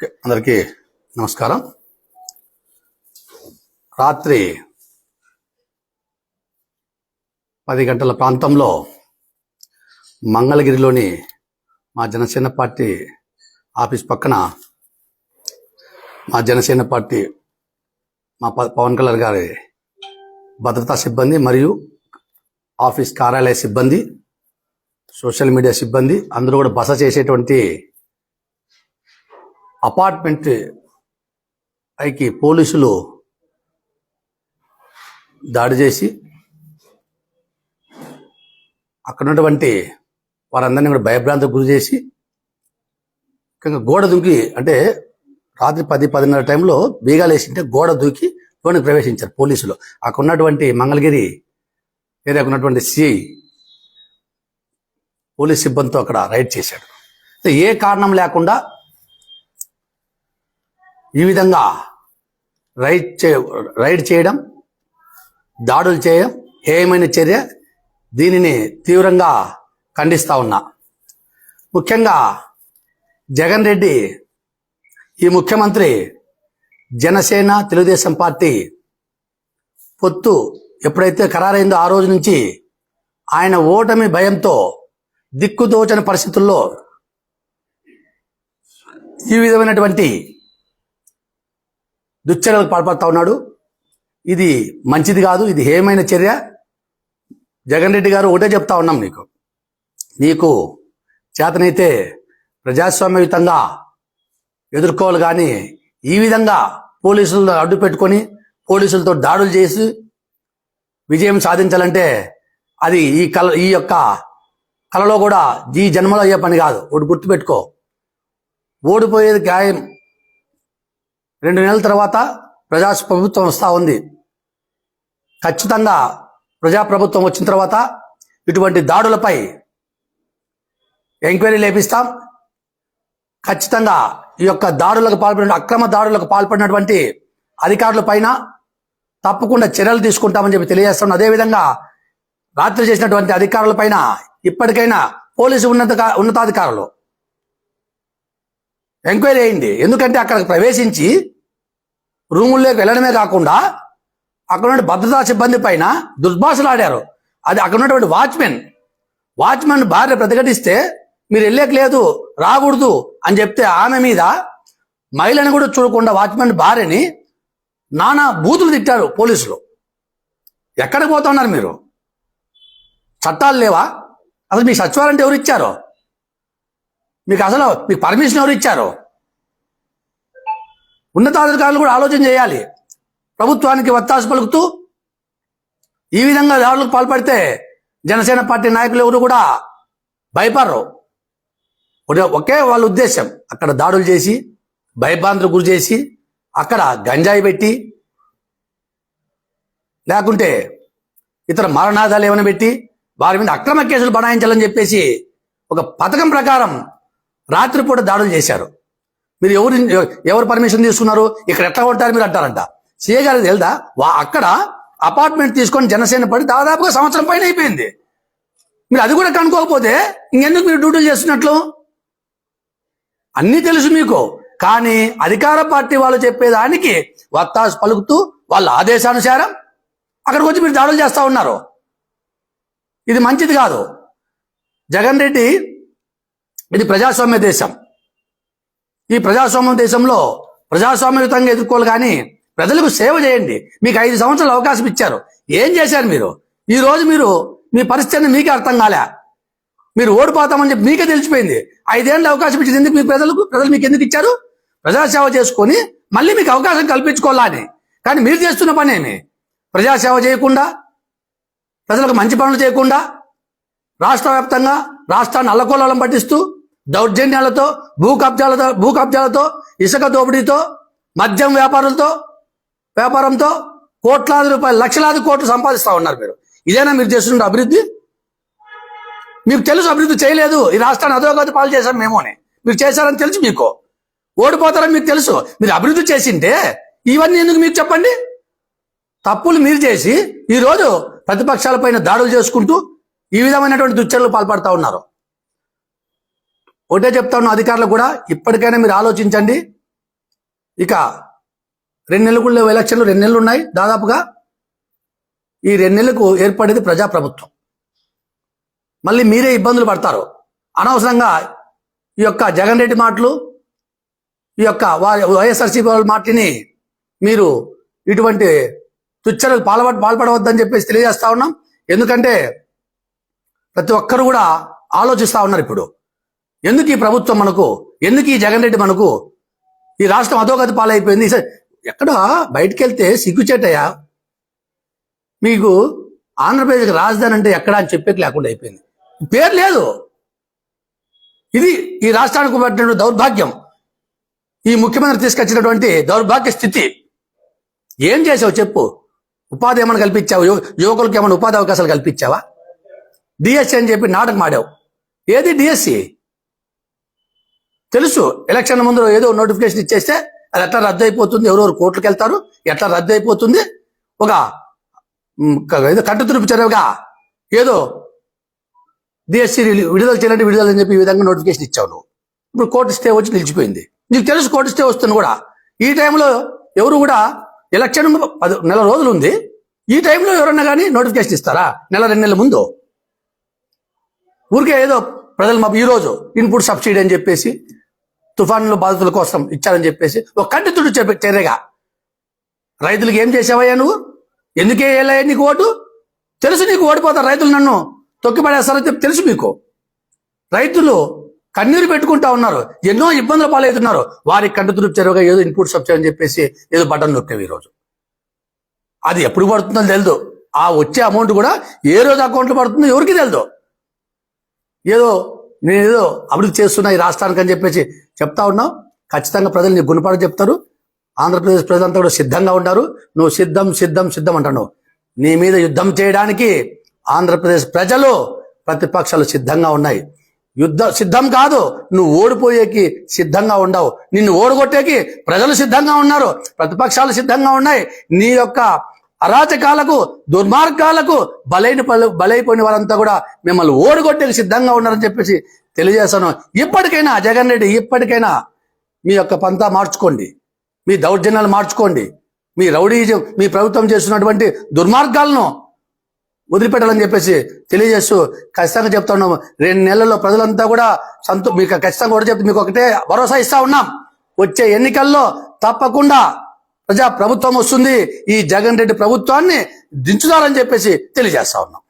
అందరికీ నమస్కారం. రాత్రి 10 గంటల ప్రాంతంలో మంగళగిరిలోని మా జనసేన పార్టీ ఆఫీస్ పక్కన మా జనసేన పార్టీ మా పవన్ కళ్యాణ్ గారి భద్రతా సిబ్బంది మరియు ఆఫీస్ కార్యాలయ సిబ్బంది, సోషల్ మీడియా సిబ్బంది అందరూ కూడా బస చేసేటువంటి అపార్ట్మెంట్ పైకి పోలీసులు దాడి చేసి అక్కడ ఉన్నటువంటి వారందరినీ కూడా భయభ్రాంతికి గురి చేసి ముఖ్యంగా గోడ దూకి, అంటే రాత్రి 10-10:30 టైంలో బీగాలు వేసింటే గోడ దూకి లోనికి ప్రవేశించారు పోలీసులు. అక్కడ ఉన్నటువంటి మంగళగిరి ఏరియాకు ఉన్నటువంటి సిఐ పోలీస్ సిబ్బందితో అక్కడ రైడ్ చేశాడు. ఏ కారణం లేకుండా ఈ విధంగా రైడ్ చేయడం, దాడులు చేయడం ఏమైన చర్య, దీనిని తీవ్రంగా ఖండిస్తా ఉన్నా. ముఖ్యంగా జగన్ రెడ్డి ఈ ముఖ్యమంత్రి జనసేన తెలుగుదేశం పార్టీ పొత్తు ఎప్పుడైతే ఖరారైందో ఆ రోజు నుంచి ఆయన ఓటమి భయంతో దిక్కుదోచని పరిస్థితుల్లో ఈ విధమైనటువంటి దుశ్చర్యలకు పాల్పడుతూ ఉన్నాడు. ఇది మంచిది కాదు, ఇది హేయమైన చర్య. జగన్ రెడ్డి గారు ఒకటే చెప్తా ఉన్నాం, నీకు చేతనైతే ప్రజాస్వామ్యయుతంగా ఎదుర్కోవాలి, కానీ ఈ విధంగా పోలీసులను అడ్డు పెట్టుకొని పోలీసులతో దాడులు చేసి విజయం సాధించాలంటే అది ఈ యొక్క కళలో కూడా ఈ జన్మలో అయ్యే పని కాదు. ఒకటి గుర్తుపెట్టుకో, ఓడిపోయేది ఖాయం. 2 నెలల తర్వాత ప్రజాప్రభుత్వం వస్తూ ఉంది. ఖచ్చితంగా ప్రజాప్రభుత్వం వచ్చిన తర్వాత ఇటువంటి దాడులపై ఎంక్వైరీ లేపిస్తాం. ఖచ్చితంగా ఈ యొక్క దాడులకు పాల్పడిన, అక్రమ దాడులకు పాల్పడినటువంటి అధికారుల పైన తప్పకుండా చర్యలు తీసుకుంటామని చెప్పి తెలియజేస్తాం. అదేవిధంగా రాత్రి చేసినటువంటి అధికారుల పైన ఇప్పటికైనా పోలీసు ఉన్నతాధికారులు ఎంక్వైరీ అయింది. ఎందుకంటే అక్కడికి ప్రవేశించి రూముల్లోకి వెళ్ళడమే కాకుండా అక్కడ ఉన్న భద్రతా సిబ్బంది పైన దుర్భాషలు ఆడారు. అది అక్కడ ఉన్నటువంటి వాచ్మెన్ భార్య ప్రతిఘటిస్తే మీరు వెళ్ళలేదు, రాకూడదు అని చెప్తే ఆమె మీద మహిళను కూడా చూడకుండా వాచ్మెన్ భార్యని నానా బూతులు తిట్టారు పోలీసులు. ఎక్కడికి పోతా ఉన్నారు మీరు? చట్టాలు లేవా? అసలు మీకు సచివాలయం ఎవరు ఇచ్చారో? మీకు పర్మిషన్ ఎవరు ఇచ్చారో? ఉన్నతాధికారులు కూడా ఆలోచన చేయాలి. ప్రభుత్వానికి వత్తాసు పలుకుతూ ఈ విధంగా దాడులకు పాల్పడితే జనసేన పార్టీ నాయకులు ఎవరు కూడా భయపడరు. ఒకే వాళ్ళ ఉద్దేశం, అక్కడ దాడులు చేసి భయభ్రాంతులకు గురి చేసి అక్కడ గంజాయి పెట్టి లేకుంటే ఇతర మారణాదాలు ఏమైనా పెట్టి వారి మీద అక్రమ కేసులు బనాయించాలని చెప్పేసి ఒక పథకం ప్రకారం రాత్రిపూట దాడులు చేశారు. మీరు ఎవరు పర్మిషన్ తీసుకున్నారు? ఇక్కడ ఎట్లా కొట్టారు మీరు అంటారంట. సీఏ గారికి తెలుదా? అక్కడ అపార్ట్మెంట్ తీసుకొని జనసేన పడి దాదాపుగా సంవత్సరం పైన అయిపోయింది. మీరు అది కూడా కనుక్కోకపోతే ఇంకెందుకు మీరు డ్యూటీలు చేస్తున్నట్లు? అన్నీ తెలుసు మీకు, కానీ అధికార పార్టీ వాళ్ళు చెప్పేదానికి వత్తాసు పలుకుతూ వాళ్ళ ఆదేశానుసారం అక్కడికి వచ్చి మీరు దాడులు చేస్తూ ఉన్నారు. ఇది మంచిది కాదు. జగన్ రెడ్డి, ఇది ప్రజాస్వామ్య దేశం. ఈ ప్రజాస్వామ్య దేశంలో ప్రజాస్వామ్యయుతంగా ఎదుర్కోవాలి, కానీ ప్రజలకు సేవ చేయండి. మీకు 5 సంవత్సరాలు అవకాశం ఇచ్చారు. ఏం చేశారు మీరు? ఈ రోజు మీరు మీ పరిస్థితిని మీకే అర్థం కాలే. మీరు ఓడిపోతామని చెప్పి మీకే తెలిసిపోయింది. 5 ఏళ్ళ అవకాశం ఇచ్చింది ఎందుకు? మీ ప్రజలు మీకు ఎందుకు ఇచ్చారు? ప్రజాసేవ చేసుకొని మళ్ళీ మీకు అవకాశం కల్పించుకోవాలని. కానీ మీరు చేస్తున్న పని ఏమి? ప్రజాసేవ చేయకుండా, ప్రజలకు మంచి పనులు చేయకుండా, రాష్ట్ర వ్యాప్తంగా రాష్ట్రాన్ని అల్లకొల్లం పట్టిస్తూ దౌర్జన్యాలతో, భూ కబ్జాలతో, ఇసుక దోపిడీతో, మద్యం వ్యాపారంతో కోట్లాది రూపాయలు, లక్షలాది కోట్లు సంపాదిస్తూ ఉన్నారు మీరు. ఇదేనా మీరు చేస్తున్న అభివృద్ధి? మీకు తెలుసు అభివృద్ధి చేయలేదు, ఈ రాష్ట్రాన్ని అధోగతి పాలు చేశాం మేము అని. మీరు చేశారని తెలుసు, మీకు ఓడిపోతారని మీకు తెలుసు. మీరు అభివృద్ధి చేసింటే ఇవన్నీ ఎందుకు మీకు చెప్పండి? తప్పులు మీరు చేసి ఈరోజు ప్రతిపక్షాలపైన దాడులు చేసుకుంటూ ఈ విధమైనటువంటి దుశ్చర్యలు పాల్పడతా ఉన్నారు. ఒకటే చెప్తా ఉన్న అధికారులు కూడా, ఇప్పటికైనా మీరు ఆలోచించండి. ఇక 2 నెలలు కూడా లేవు, ఎలక్షన్లు 2 నెలలు ఉన్నాయి దాదాపుగా. ఈ 2 నెలలకు ఏర్పడేది ప్రజాప్రభుత్వం. మళ్ళీ మీరే ఇబ్బందులు పడతారు. అనవసరంగా ఈ యొక్క జగన్ రెడ్డి మాటలు, ఈ యొక్క వైఎస్ఆర్సీపీ వాళ్ళ మాటని మీరు ఇటువంటి తుచ్చలకు పాల్పడవద్దని చెప్పేసి తెలియజేస్తా ఉన్నాం. ఎందుకంటే ప్రతి ఒక్కరు కూడా ఆలోచిస్తూ ఉన్నారు ఇప్పుడు, ఎందుకు ఈ ప్రభుత్వం మనకు, ఎందుకు ఈ జగన్ రెడ్డి మనకు, ఈ రాష్ట్రం అధోగతి పాలైపోయింది. ఎక్కడ బయటికి వెళ్తే సిగ్గుచేటయ్యా, మీకు ఆంధ్రప్రదేశ్కి రాజధాని అంటే ఎక్కడ అని చెప్పేకి లేకుండా అయిపోయింది. పేరు లేదు. ఇది ఈ రాష్ట్రానికి పట్టిన దౌర్భాగ్యం, ఈ ముఖ్యమంత్రి తీసుకొచ్చినటువంటి దౌర్భాగ్య స్థితి. ఏం చేసావు చెప్పు? ఉపాధి ఏమైనా కల్పించావు? యువకులకు ఏమైనా ఉపాధి అవకాశాలు కల్పించావా? డిఎస్సి అని చెప్పి నాటకం ఆడావు. ఏది డిఎస్సి? తెలుసు ఎలక్షన్ ముందు ఏదో నోటిఫికేషన్ ఇచ్చేస్తే అది ఎట్లా రద్దు అయిపోతుంది, ఎవరెవరు కోర్టులకు వెళ్తారు, ఎట్లా రద్దు అయిపోతుంది, ఒక ఏదో కట్టుతురుపు చర్యగా ఏదో డిఎస్సి విడుదల చేయాలంటే విడుదల అని చెప్పి ఈ విధంగా నోటిఫికేషన్ ఇచ్చావు నువ్వు. ఇప్పుడు కోర్టు స్టే వచ్చి నిలిచిపోయింది. నీకు తెలుసు కోర్టు స్టే వస్తుంది కూడా. ఈ టైంలో ఎవరు కూడా ఎలక్షన్ 10 నెల రోజులు ఉంది, ఈ టైంలో ఎవరన్నా కానీ నోటిఫికేషన్ ఇస్తారా? 1-2 నెలల ముందు ఊరికే ఏదో ప్రజలు ఈ రోజు ఇన్పుట్ సబ్సిడీ అని చెప్పేసి తుఫానుల బాధితుల కోసం ఇచ్చారని చెప్పేసి ఒక కంటితుడు చర్యగా రైతులకు ఏం చేసావయ్యా నువ్వు? ఎందుకే వేయాలయ్యా నీకు ఓటు? తెలుసు నీకు ఓడిపోతారు రైతులు, నన్ను తొక్కిపడేస్తారని చెప్పి తెలుసు మీకు. రైతులు కన్నీరు పెట్టుకుంటా ఉన్నారు, ఎన్నో ఇబ్బందులు పాలవుతున్నారు. వారికి కంటితుడు చర్యగా ఏదో ఇన్పుట్ సబ్సిడీ అని చెప్పేసి ఏదో బటన్ నొక్కేవి. ఈరోజు అది ఎప్పుడు పడుతుందో తెలియదు. ఆ వచ్చే అమౌంట్ కూడా ఏ రోజు అకౌంట్లో పడుతుందో ఎవరికి తెలియదు. ఏదో నేనేదో అభివృద్ధి చేస్తున్నా ఈ రాష్ట్రానికి అని చెప్పేసి చెప్తా ఉన్నావు. ఖచ్చితంగా ప్రజలు నీకు గుణపాఠం చెప్తారు. ఆంధ్రప్రదేశ్ ప్రజలంతా కూడా సిద్ధంగా ఉన్నారు. నువ్వు సిద్ధం సిద్ధం సిద్ధం అంటున్నావు. నీ మీద యుద్ధం చేయడానికి ఆంధ్రప్రదేశ్ ప్రజలు, ప్రతిపక్షాలు సిద్ధంగా ఉన్నాయి. సిద్ధం కాదు, నువ్వు ఓడిపోయేకి సిద్ధంగా ఉండవు. నిన్ను ఓడగొట్టేకి ప్రజలు సిద్ధంగా ఉన్నారు, ప్రతిపక్షాలు సిద్ధంగా ఉన్నాయి. నీ యొక్క అరాచకాలకు, దుర్మార్గాలకు బలైపోయిన వారంతా కూడా మిమ్మల్ని ఓడగొట్టేకి సిద్ధంగా ఉన్నారని చెప్పేసి తెలియజేస్తాను. ఇప్పటికైనా జగన్ రెడ్డి, ఇప్పటికైనా మీ యొక్క పంతా మార్చుకోండి, మీ దౌర్జన్యాలు మార్చుకోండి, మీ రౌడీజం, మీ ప్రభుత్వం చేస్తున్నటువంటి దుర్మార్గాలను వదిలిపెట్టాలని చెప్పేసి తెలియజేస్తూ ఖచ్చితంగా చెప్తా ఉన్నాం. 2 నెలల్లో ప్రజలంతా కూడా మీకు ఖచ్చితంగా కూడా చెప్తే మీకు ఒకటే భరోసా ఇస్తా ఉన్నాం, వచ్చే ఎన్నికల్లో తప్పకుండా ప్రజా ప్రభుత్వం వస్తుంది. ఈ జగన్ రెడ్డి ప్రభుత్వాన్ని దించుతారని చెప్పేసి తెలియజేస్తా ఉన్నాం.